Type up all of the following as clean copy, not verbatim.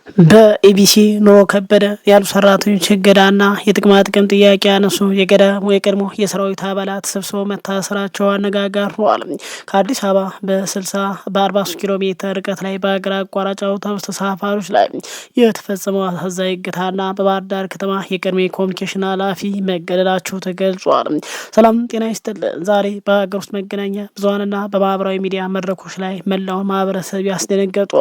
በኢቢሲ ኑሮ ከበደ ያሉ ሰራተኞች እገዳና የጥቅማ ጥቅም ጥያቄ ያነሱ የቀድሞ የሰራዊት አባላት ተሰብስበው መታሰራቸው አነጋጋሪ ሆኗል። ከአዲስ አበባ በ43 ኪሎ ሜትር ርቀት ላይ በሀገር አቋራጭ አውቶቡስ ተሳፋሪዎች ላይ የተፈጸመው አሳዛኝ እገታና በባህር ዳር ከተማ የቀድሞ የኮሚኒኬሽን ኃላፊ መገደላቸው ተገልጿል። ሰላም ጤና ይስጥልን። ዛሬ በሀገር ውስጥ መገናኛ ብዙኃንና በማህበራዊ ሚዲያ መድረኮች ላይ መላው ማህበረሰብ ያስደነገጡ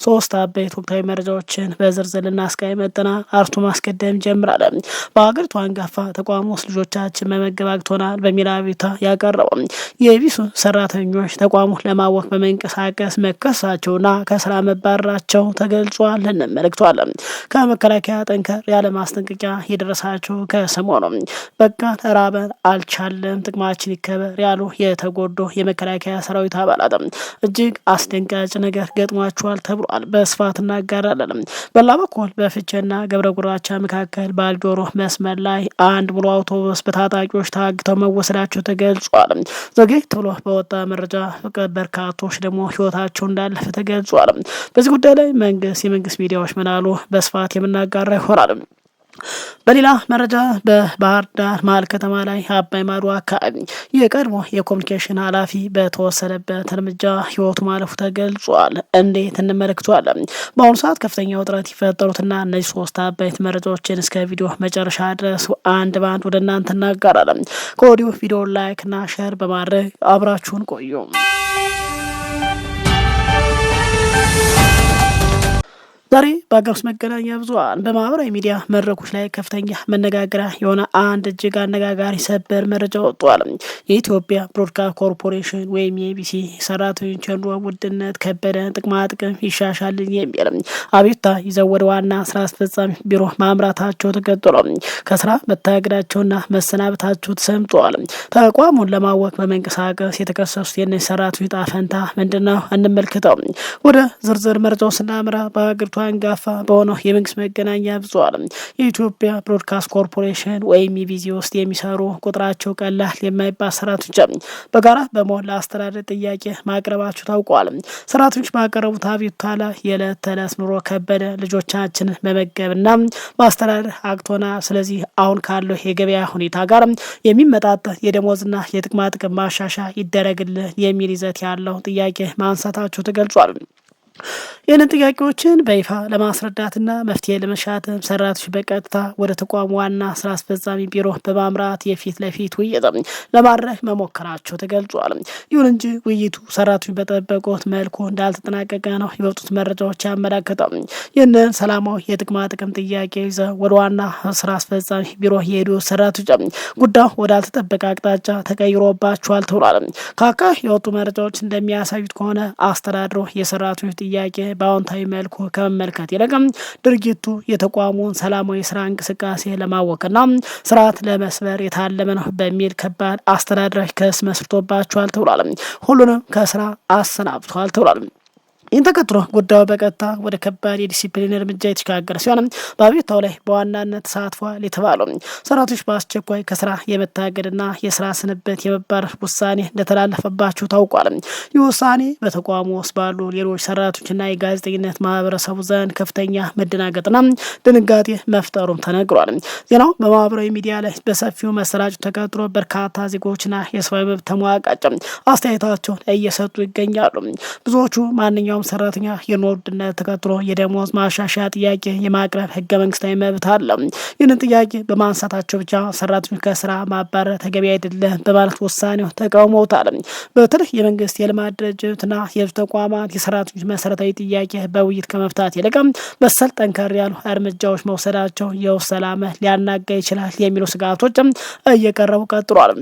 ሶስት አበይት ወቅታዊ መረጃዎች በዝርዝር ልናስቃኝ መጥተናል። አርዕስቱ ማስቀደም ጀምራለን። በሀገሪቱ አንጋፋ ተቋም ውስጥ ልጆቻችን መመገብ አቅቶናል በሚል አቤቱታ ያቀረበው የኢቢሲ ሰራተኞች ተቋሙን ለማወክ በመንቀሳቀስ መከሰሳቸውና ከስራ መባረራቸው ተገልጿል። እንመለከታለን። ከመከላከያ ጠንከር ያለ ማስጠንቀቂያ የደረሳቸው ከሰሞኑ በቃ ተራበን አልቻለም ጥቅማችን ይከበር ያሉ የተጎዱ የመከላከያ ሰራዊት አባላት እጅግ አስደንጋጭ ነገር ገጥሟቸዋል ተብሏል። በስፋት እናጋራለን። በሌላ በኩል በፍቼና ገብረ ጉራቻ መካከል ባልዶሮ መስመር ላይ አንድ ሙሉ አውቶቡስ በታጣቂዎች ታግተው መወሰዳቸው ተገልጿል። ዘገይት ብሎ በወጣ መረጃ በርካቶች ደግሞ ህይወታቸው እንዳለፈ ተገልጿል። በዚህ ጉዳይ ላይ የመንግስት ሚዲያዎች ምናሉ በስፋት የምናጋራ ይሆናል። በሌላ መረጃ በባህር ዳር መሀል ከተማ ላይ አባይ ማዶ አካባቢ የቀድሞ የኮሚኒኬሽን ኃላፊ በተወሰደበት እርምጃ ህይወቱ ማለፉ ተገልጿል። እንዴት እንመለከተዋለን። በአሁኑ ሰዓት ከፍተኛ ውጥረት የፈጠሩትና እነዚህ ሶስት አበይት መረጃዎችን እስከ ቪዲዮ መጨረሻ ድረስ አንድ በአንድ ወደ እናንተ እናጋራለን። ከወዲሁ ቪዲዮ ላይክ እና ሼር በማድረግ አብራችሁን ቆዩ። ዛሬ በሀገር ውስጥ መገናኛ ብዙኃን በማህበራዊ ሚዲያ መድረኮች ላይ ከፍተኛ መነጋገሪያ የሆነ አንድ እጅግ አነጋጋሪ ሰበር መረጃ ወጥቷል። የኢትዮጵያ ብሮድካስት ኮርፖሬሽን ወይም የኢቢሲ ሰራተኞች የኑሮ ውድነት ከበደ ጥቅማ ጥቅም ይሻሻልን የሚል አቤቱታ ይዘው ወደ ዋና ስራ አስፈጻሚ ቢሮ ማምራታቸው ተቀጥሎ ከስራ መታገዳቸውና መሰናበታቸው ተሰምተዋል። ተቋሙን ለማወክ በመንቀሳቀስ የተከሰሱት የእነዚህ ሰራተኞች ዕጣ ፈንታ ምንድነው? እንመልከተው። ወደ ዝርዝር መረጃው ስናምራ በሀገሪቱ አንጋፋ በሆነው የመንግስት መገናኛ ብዙኃን የኢትዮጵያ ብሮድካስት ኮርፖሬሽን ወይም ኢቢሲ ውስጥ የሚሰሩ ቁጥራቸው ቀላል የማይባል ሰራተኞች በጋራ በመሆን ለአስተዳደር ጥያቄ ማቅረባቸው ታውቋል። ሰራተኞች ባቀረቡት አቤቱታ ላይ የዕለት ተዕለት ኑሮ ከበደ፣ ልጆቻችንን መመገብና ማስተዳደር አቅቶና፣ ስለዚህ አሁን ካለው የገበያ ሁኔታ ጋር የሚመጣጠን የደሞዝና የጥቅማ ጥቅም ማሻሻያ ይደረግልን የሚል ይዘት ያለው ጥያቄ ማንሳታቸው ተገልጿል። ይህንን ጥያቄዎችን በይፋ ለማስረዳትና መፍትሄ ለመሻትም ሰራተኞች በቀጥታ ወደ ተቋሙ ዋና ስራ አስፈጻሚ ቢሮ በማምራት የፊት ለፊት ውይይት ለማድረግ መሞከራቸው ተገልጿል። ይሁን እንጂ ውይይቱ ሰራተኞች በጠበቁት መልኩ እንዳልተጠናቀቀ ነው የወጡት መረጃዎች ያመላክታሉ። ይህንን ሰላማዊ የጥቅማ ጥቅም ጥያቄ ይዘው ወደ ዋና ስራ አስፈጻሚ ቢሮ የሄዱ ሰራተኞች ጉዳዩ ወዳልተጠበቀ አቅጣጫ ተቀይሮባቸዋል ተብሏል። ከአካባቢ የወጡ መረጃዎች እንደሚያሳዩት ከሆነ አስተዳድሮ የሰራተኞች ጥያቄ በአዎንታዊ መልኩ ከመመልከት ይልቅ ድርጊቱ የተቋሙን ሰላማዊ ስራ እንቅስቃሴ ለማወክና ስርዓት ለመስበር የታለመ ነው በሚል ከባድ አስተዳደራዊ ክስ መስርቶባቸዋል ተብሏል። ሁሉንም ከስራ አሰናብቷል ተብሏል። ይህን ተከትሎ ጉዳዩ በቀጥታ ወደ ከባድ የዲሲፕሊን እርምጃ የተሸጋገረ ሲሆን በአቤቱታው ላይ በዋናነት ተሳትፏል የተባለው ሰራተኞች በአስቸኳይ ከስራ የመታገድና የስራ ስንብት የመባረር ውሳኔ እንደተላለፈባቸው ታውቋል። ይህ ውሳኔ በተቋሙ ውስጥ ባሉ ሌሎች ሰራተኞችና የጋዜጠኝነት ማህበረሰቡ ዘንድ ከፍተኛ መደናገጥና ድንጋጤ መፍጠሩም ተነግሯል። ዜናው በማህበራዊ ሚዲያ ላይ በሰፊው መሰራጨቱ ተከትሎ በርካታ ዜጎችና የሰብአዊ መብት ተሟጋች አስተያየታቸውን እየሰጡ ይገኛሉ። ብዙዎቹ ማንኛውም ሰራተኛ የኑሮ ውድነት ተከትሎ የደሞዝ ማሻሻያ ጥያቄ የማቅረብ ህገ መንግስታዊ መብት አለ። ይህንን ጥያቄ በማንሳታቸው ብቻ ሰራተኞች ከስራ ማባረር ተገቢ አይደለም በማለት ውሳኔው ተቃውመውታል። በተለይ የመንግስት የልማት ድርጅትና የህዝብ ተቋማት የሰራተኞች መሰረታዊ ጥያቄ በውይይት ከመፍታት ይልቅ በሰል ጠንከር ያሉ እርምጃዎች መውሰዳቸው የውስጥ ሰላም ሊያናጋ ይችላል የሚሉ ስጋቶች እየቀረቡ ቀጥሏል።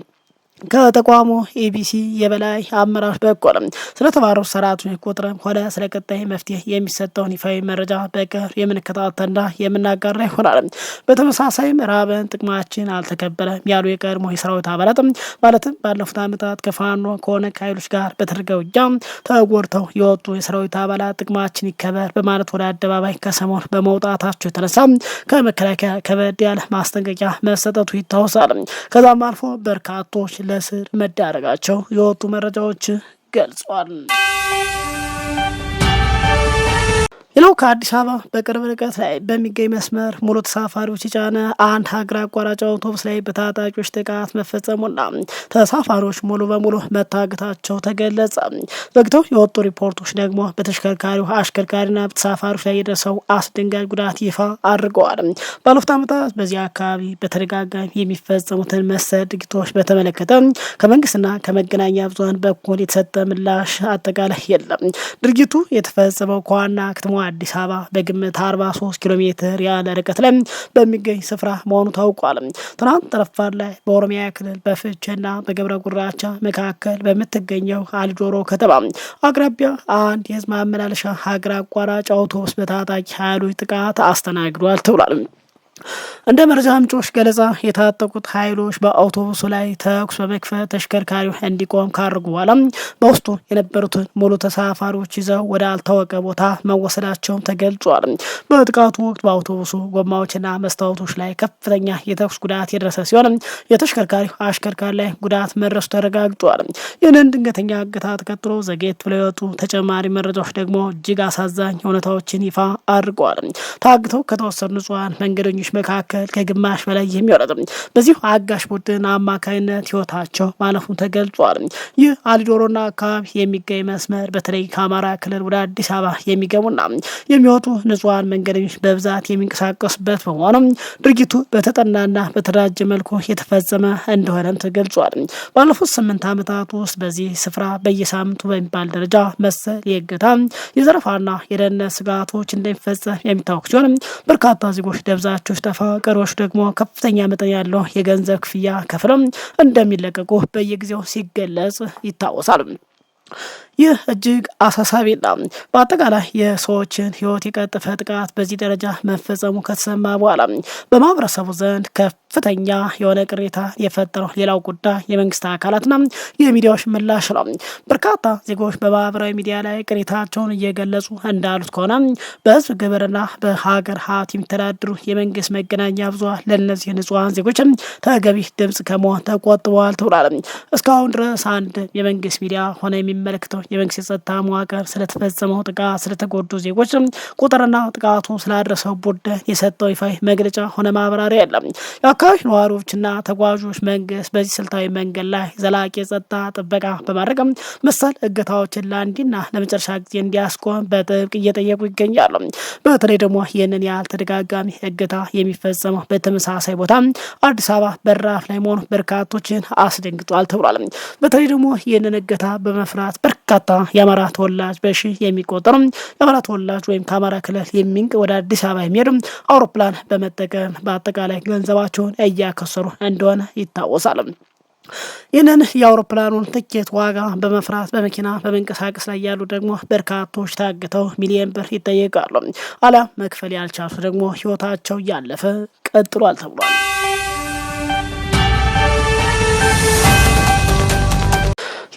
ከተቋሙ ኢቢሲ የበላይ አመራሮች በኩል ስለተባረሩ ሰራተኞች ቁጥርም ሆነ ስለ ቀጣይ መፍትሄ የሚሰጠውን ይፋዊ መረጃ በቅርብ የምንከታተልና የምናጋራ ይሆናል። በተመሳሳይ ምዕራብን ጥቅማችን አልተከበረም ያሉ የቀድሞ የሰራዊት አባላት ማለትም ባለፉት ዓመታት ከፋኖ ከሆነ ኃይሎች ጋር በተደረገ ውጊያ ተጎድተው የወጡ የሰራዊት አባላት ጥቅማችን ይከበር በማለት ወደ አደባባይ ከሰሞኑ በመውጣታቸው የተነሳ ከመከላከያ ከበድ ያለ ማስጠንቀቂያ መሰጠቱ ይታወሳል። ከዛም አልፎ በርካቶች ለስር መዳረጋቸው የወጡ መረጃዎች ገልጿል። ሌላው ከአዲስ አበባ በቅርብ ርቀት ላይ በሚገኝ መስመር ሙሉ ተሳፋሪዎች የጫነ አንድ ሀገር አቋራጭ አውቶቡስ ላይ በታጣቂዎች ጥቃት መፈጸሙና ተሳፋሪዎች ሙሉ በሙሉ መታገታቸው ተገለጸ። ዘግተው የወጡ ሪፖርቶች ደግሞ በተሽከርካሪው አሽከርካሪና በተሳፋሪዎች ላይ የደረሰው አስደንጋጭ ጉዳት ይፋ አድርገዋል። ባለፉት ዓመታት በዚህ አካባቢ በተደጋጋሚ የሚፈጸሙትን መሰል ድርጊቶች በተመለከተ ከመንግስትና ከመገናኛ ብዙኃን በኩል የተሰጠ ምላሽ አጠቃላይ የለም። ድርጊቱ የተፈጸመው ከዋና ከተማ አዲስ አበባ በግምት 43 ኪሎ ሜትር ያለ ርቀት ላይ በሚገኝ ስፍራ መሆኑ ታውቋል። ትናንት ረፋድ ላይ በኦሮሚያ ክልል በፍቼና በገብረ ጉራቻ መካከል በምትገኘው አልጆሮ ከተማ አቅራቢያ አንድ የህዝብ ማመላለሻ ሀገር አቋራጭ አውቶቡስ በታጣቂ ኃይሎች ጥቃት አስተናግዷል ተብሏል። እንደ መረጃ ምንጮች ገለጻ የታጠቁት ኃይሎች በአውቶቡሱ ላይ ተኩስ በመክፈት ተሽከርካሪው እንዲቆም ካደረጉ በኋላ በውስጡ የነበሩትን ሙሉ ተሳፋሪዎች ይዘው ወደ አልታወቀ ቦታ መወሰዳቸውን ተገልጿል። በጥቃቱ ወቅት በአውቶቡሱ ጎማዎችና መስታወቶች ላይ ከፍተኛ የተኩስ ጉዳት የደረሰ ሲሆን የተሽከርካሪው አሽከርካሪ ላይ ጉዳት መድረሱ ተረጋግጧል። ይህንን ድንገተኛ እገታ ተከትሎ ዘጌት ብለው የወጡ ተጨማሪ መረጃዎች ደግሞ እጅግ አሳዛኝ እውነታዎችን ይፋ አድርገዋል። ታግተው ከተወሰኑ ንጹሃን መንገደኞች መካከል ከግማሽ በላይ የሚወረድ በዚሁ አጋሽ ቡድን አማካይነት ህይወታቸው ማለፉን ተገልጿል። ይህ አሊዶሮና አካባቢ የሚገኝ መስመር በተለይ ከአማራ ክልል ወደ አዲስ አበባ የሚገቡና የሚወጡ ንጹሃን መንገደኞች በብዛት የሚንቀሳቀሱበት በመሆኑ ድርጊቱ በተጠናና በተደራጀ መልኩ የተፈጸመ እንደሆነም ተገልጿል። ባለፉት 8 ዓመታት ውስጥ በዚህ ስፍራ በየሳምንቱ በሚባል ደረጃ መሰል የእገታ የዘረፋና የደህንነት ስጋቶች እንደሚፈጸም የሚታወቅ ሲሆን በርካታ ዜጎች ደብዛቸው ጠፋ፣ ቀሪዎች ደግሞ ከፍተኛ መጠን ያለው የገንዘብ ክፍያ ከፍለው እንደሚለቀቁ በየጊዜው ሲገለጽ ይታወሳል። ይህ እጅግ አሳሳቢና በአጠቃላይ የሰዎችን ህይወት የቀጠፈ ጥቃት በዚህ ደረጃ መፈጸሙ ከተሰማ በኋላ በማህበረሰቡ ዘንድ ከፍተኛ የሆነ ቅሬታ የፈጠረው ሌላው ጉዳይ የመንግስት አካላትና የሚዲያዎች ምላሽ ነው። በርካታ ዜጎች በማህበራዊ ሚዲያ ላይ ቅሬታቸውን እየገለጹ እንዳሉት ከሆነ በህዝብ ግብርና በሀገር ሀብት የሚተዳድሩ የመንግስት መገናኛ ብዙኃን ለእነዚህ ንጹሃን ዜጎች ተገቢ ድምጽ ከመሆን ተቆጥበዋል ተብሏል። እስካሁን ድረስ አንድ የመንግስት ሚዲያ ሆነ የሚመለከተው የመንግስት የጸጥታ መዋቅር ስለተፈጸመው ጥቃት ስለተጎዱ ዜጎች ቁጥርና ጥቃቱ ስላደረሰው ቡድን የሰጠው ይፋዊ መግለጫ ሆነ ማብራሪያ የለም። የአካባቢ ነዋሪዎችና ተጓዦች መንግስት በዚህ ስልታዊ መንገድ ላይ ዘላቂ የጸጥታ ጥበቃ በማድረግ መሰል እገታዎችን ለአንዴና ለመጨረሻ ጊዜ እንዲያስቆም በጥብቅ እየጠየቁ ይገኛሉ። በተለይ ደግሞ ይህንን ያህል ተደጋጋሚ እገታ የሚፈጸመው በተመሳሳይ ቦታ አዲስ አበባ በራፍ ላይ መሆኑ በርካቶችን አስደንግጧል ተብሏል። በተለይ ደግሞ ይህንን እገታ በመፍራት በርካታ የአማራ ተወላጅ በሺህ የሚቆጠሩ የአማራ ተወላጅ ወይም ከአማራ ክልል ወደ አዲስ አበባ የሚሄዱ አውሮፕላን በመጠቀም በአጠቃላይ ገንዘባቸውን እያከሰሩ እንደሆነ ይታወሳል። ይህንን የአውሮፕላኑን ትኬት ዋጋ በመፍራት በመኪና በመንቀሳቀስ ላይ ያሉ ደግሞ በርካቶች ታግተው ሚሊዮን ብር ይጠየቃሉ። አሊያም መክፈል ያልቻሉ ደግሞ ህይወታቸው እያለፈ ቀጥሏል ተብሏል።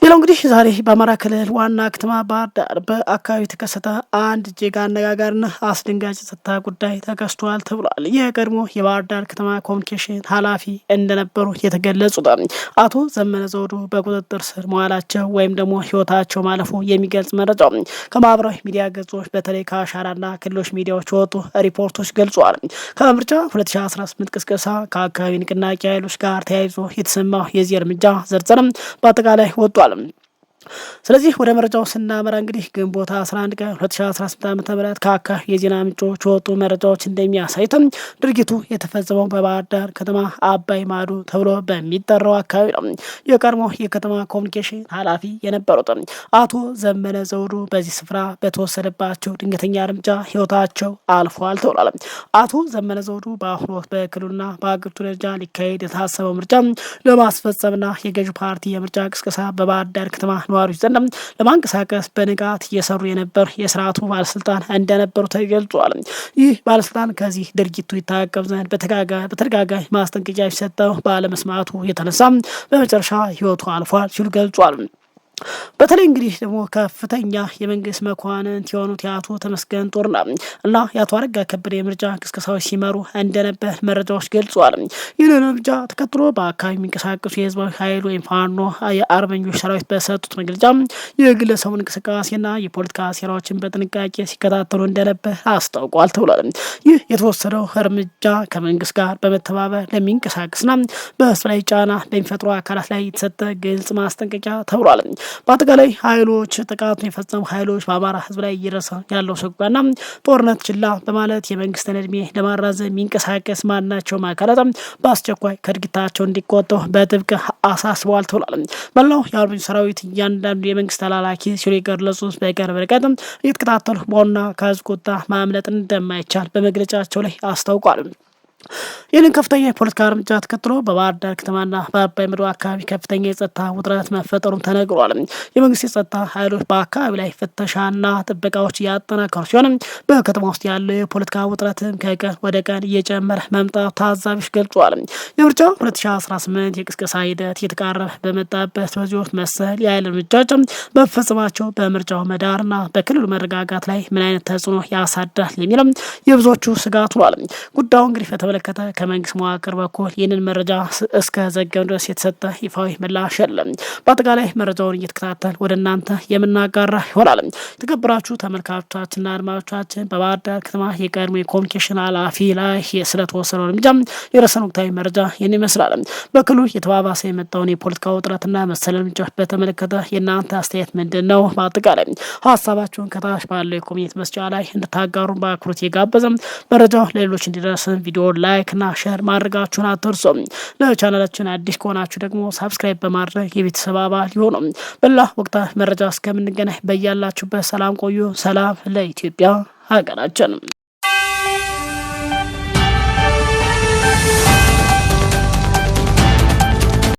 ሌላው እንግዲህ ዛሬ በአማራ ክልል ዋና ከተማ ባህር ዳር በአካባቢ የተከሰተ አንድ እጅግ አነጋጋሪና አስደንጋጭ ጸጥታ ጉዳይ ተከስቷል ተብሏል። የቀድሞ የባህር ዳር ከተማ ኮሚኒኬሽን ኃላፊ እንደነበሩ የተገለጹት አቶ ዘመነ ዘውዱ በቁጥጥር ስር መዋላቸው ወይም ደግሞ ህይወታቸው ማለፉ የሚገልጽ መረጃ ከማህበራዊ ሚዲያ ገጾች በተለይ ከአሻራና ክልሎች ሚዲያዎች የወጡ ሪፖርቶች ገልጿል። ከምርጫ 2018 ቅስቀሳ ከአካባቢ ንቅናቄ ኃይሎች ጋር ተያይዞ የተሰማው የዚህ እርምጃ ዝርዝርም በአጠቃላይ ወጥቷል። ስለዚህ ወደ መረጃው ስናመራ እንግዲህ ግንቦት 11 ቀን 2018 ዓ.ም ከአካባቢ የዜና ምንጮች የወጡ መረጃዎች እንደሚያሳዩትም ድርጊቱ የተፈጸመው በባህር ዳር ከተማ አባይ ማዶ ተብሎ በሚጠራው አካባቢ ነው። የቀድሞ የከተማ ኮሚኒኬሽን ኃላፊ የነበሩት አቶ ዘመነ ዘውዱ በዚህ ስፍራ በተወሰደባቸው ድንገተኛ እርምጃ ህይወታቸው አልፏል ተብሏል። አቶ ዘመነ ዘውዱ በአሁኑ ወቅት በክልሉና በአገሪቱ ደረጃ ሊካሄድ የታሰበው ምርጫ ለማስፈጸምና የገዢው ፓርቲ የምርጫ ቅስቀሳ በባህር ዳር ከተማ ነዋሪዎች ዘንድ ለማንቀሳቀስ በንቃት እየሰሩ የነበር የስርዓቱ ባለስልጣን እንደነበሩ ተገልጿል። ይህ ባለስልጣን ከዚህ ድርጊቱ ይታቀብ ዘንድ በተደጋጋሚ ማስጠንቀቂያ ሲሰጠው ባለመስማቱ የተነሳ በመጨረሻ ህይወቱ አልፏል ሲሉ ገልጿል። በተለይ እንግዲህ ደግሞ ከፍተኛ የመንግስት መኳንንት የሆኑት የአቶ ተመስገን ጥሩነህ እና የአቶ አረጋ ከበደ የምርጫ ቅስቀሳዎች ሲመሩ እንደነበር መረጃዎች ገልጿል። ይህንን እርምጃ ተከትሎ በአካባቢ የሚንቀሳቀሱ የህዝባዊ ኃይል ወይም ፋኖ የአርበኞች ሰራዊት በሰጡት መግለጫ የግለሰቡን እንቅስቃሴና የፖለቲካ ሴራዎችን በጥንቃቄ ሲከታተሉ እንደነበር አስታውቋል ተብሏል። ይህ የተወሰደው እርምጃ ከመንግስት ጋር በመተባበር ለሚንቀሳቀስና በህዝብ ላይ ጫና በሚፈጥሩ አካላት ላይ የተሰጠ ግልጽ ማስጠንቀቂያ ተብሏል። በአጠቃላይ ኃይሎች ጥቃቱን የፈጸሙ ኃይሎች በአማራ ህዝብ ላይ እየደረሰ ያለው ሰቆቃና ጦርነት ችላ በማለት የመንግስትን እድሜ ለማራዘም የሚንቀሳቀስ ማናቸውም አካላት በአስቸኳይ ከድርጊታቸው እንዲቆጠቡ በጥብቅ አሳስበዋል ተብሏል። መላው የአርበኞች ሰራዊት እያንዳንዱ የመንግስት ተላላኪ ሲሉ የገለጹት በቅርብ ርቀት እየተከታተሉ በሆና ከህዝብ ቁጣ ማምለጥ እንደማይቻል በመግለጫቸው ላይ አስታውቋል። ይህንን ከፍተኛ የፖለቲካ እርምጃ ተከትሎ በባህር ዳር ከተማና በአባይ ምድር አካባቢ ከፍተኛ የጸጥታ ውጥረት መፈጠሩን ተነግሯል። የመንግስት የጸጥታ ኃይሎች በአካባቢ ላይ ፍተሻና ጥበቃዎች እያጠናከሩ ሲሆን በከተማ ውስጥ ያለው የፖለቲካ ውጥረትም ከቀን ወደ ቀን እየጨመረ መምጣቱ ታዛቢዎች ገልጿል። የምርጫ 2018 የቅስቀሳ ሂደት እየተቃረበ በመጣበት በዚህ ወቅት መሰል የኃይል እርምጃዎች በፈጸማቸው በምርጫው መዳርና በክልሉ መረጋጋት ላይ ምን አይነት ተጽዕኖ ያሳድራል የሚለው የብዙዎቹ ስጋት ሆኗል። ጉዳዩ እንግዲህ በተመለከተ ከመንግስት መዋቅር በኩል ይህንን መረጃ እስከ ዘገብ ድረስ የተሰጠ ይፋዊ ምላሽ የለም። በአጠቃላይ መረጃውን እየተከታተል ወደ እናንተ የምናጋራ ይሆናል። የተከበራችሁ ተመልካቾቻችንና አድማጮቻችን በባህር ዳር ከተማ የቀድሞ የኮሚኒኬሽን ኃላፊ ላይ ስለተወሰነው እርምጃ የደረሰን ወቅታዊ መረጃ ይህን ይመስላል። በክልሉ የተባባሰ የመጣውን የፖለቲካ ውጥረትና መሰል እርምጃዎች በተመለከተ የእናንተ አስተያየት ምንድን ነው? በአጠቃላይ ሀሳባችሁን ከታች ባለው የኮሜንት መስጫ ላይ እንድታጋሩ በአክብሮት የጋበዘም መረጃው ለሌሎች እንዲደርስን ቪዲዮ ላይክ እና ሼር ማድረጋችሁን አትርሱ። ለቻናላችን አዲስ ከሆናችሁ ደግሞ ሰብስክራይብ በማድረግ የቤተሰብ አባል ይሁኑ። በሌላ ወቅታዊ መረጃ እስከምንገናኝ በያላችሁበት ሰላም ቆዩ። ሰላም ለኢትዮጵያ ሀገራችን።